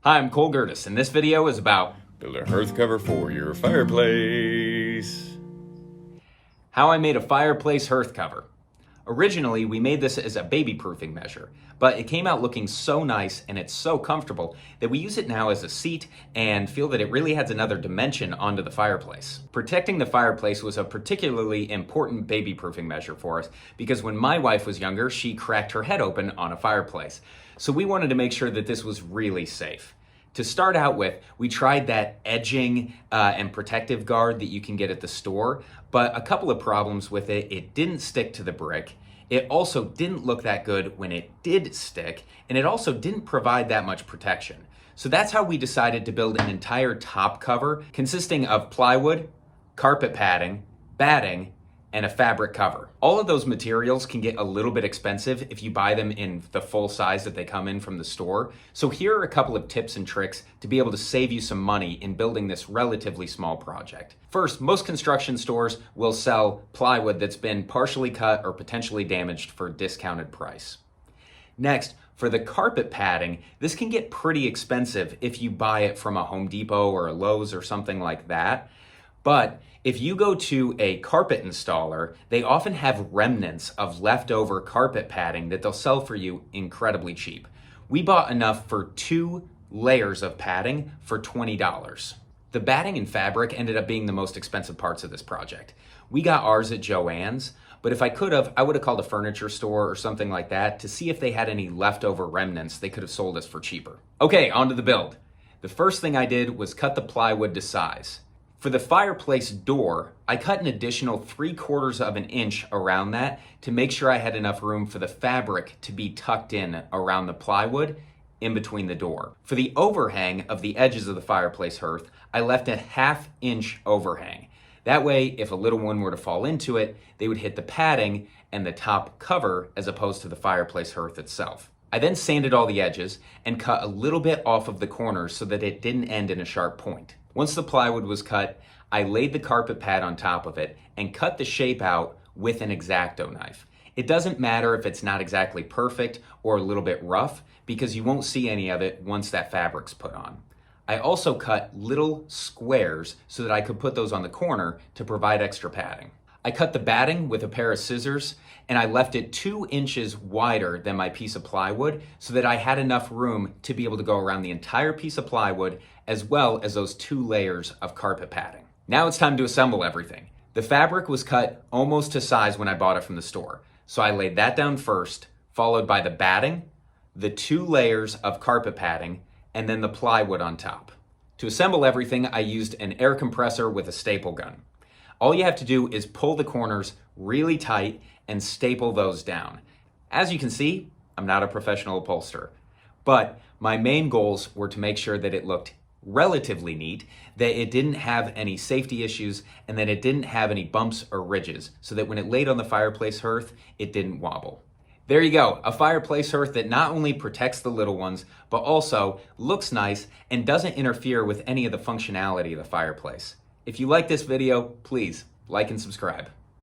Hi, I'm Cole Gertis, and this video is about Build a hearth cover for your fireplace. how I made a fireplace hearth cover. Originally, we made this as a baby-proofing measure, but it came out looking so nice and it's so comfortable that we use it now as a seat and feel that it really adds another dimension onto the fireplace. Protecting the fireplace was a particularly important baby-proofing measure for us because when my wife was younger, she cracked her head open on a fireplace. So we wanted to make sure that this was really safe. To start out with, we tried that edging and protective guard that you can get at the store, but a couple of problems with it. It didn't stick to the brick. It also didn't look that good when it did stick, and it also didn't provide that much protection. So that's how we decided to build an entire top cover consisting of plywood, carpet padding, batting, and a fabric cover. All of those materials can get a little bit expensive if you buy them in the full size that they come in from the store. So here are a couple of tips and tricks to be able to save you some money in building this relatively small project. First, most construction stores will sell plywood that's been partially cut or potentially damaged for a discounted price. Next, for the carpet padding, this can get pretty expensive if you buy it from a Home Depot or a Lowe's or something like that. But if you go to a carpet installer, they often have remnants of leftover carpet padding that they'll sell for you incredibly cheap. We bought enough for 2 layers of padding for $20. The batting and fabric ended up being the most expensive parts of this project. We got ours at Joann's, but if I could have, I would have called a furniture store or something like that to see if they had any leftover remnants they could have sold us for cheaper. Okay, on to the build. The first thing I did was cut the plywood to size. For the fireplace door, I cut an additional 3/4 of an inch around that to make sure I had enough room for the fabric to be tucked in around the plywood in between the door. For the overhang of the edges of the fireplace hearth, I left a 1/2 inch overhang. That way, if a little one were to fall into it, they would hit the padding and the top cover as opposed to the fireplace hearth itself. I then sanded all the edges and cut a little bit off of the corners so that it didn't end in a sharp point. Once the plywood was cut, I laid the carpet pad on top of it and cut the shape out with an X-Acto knife. It doesn't matter if it's not exactly perfect or a little bit rough because you won't see any of it once that fabric's put on. I also cut little squares so that I could put those on the corner to provide extra padding. I cut the batting with a pair of scissors and I left it 2 inches wider than my piece of plywood so that I had enough room to be able to go around the entire piece of plywood as well as those 2 layers of carpet padding. Now it's time to assemble everything. The fabric was cut almost to size when I bought it from the store. So I laid that down first, followed by the batting, the 2 layers of carpet padding, and then the plywood on top. To assemble everything, I used an air compressor with a staple gun. All you have to do is pull the corners really tight and staple those down. As you can see, I'm not a professional upholsterer, but my main goals were to make sure that it looked relatively neat, that it didn't have any safety issues, and that it didn't have any bumps or ridges, so that when it laid on the fireplace hearth, it didn't wobble. There you go, a fireplace hearth that not only protects the little ones, but also looks nice and doesn't interfere with any of the functionality of the fireplace. If you like this video, please like and subscribe.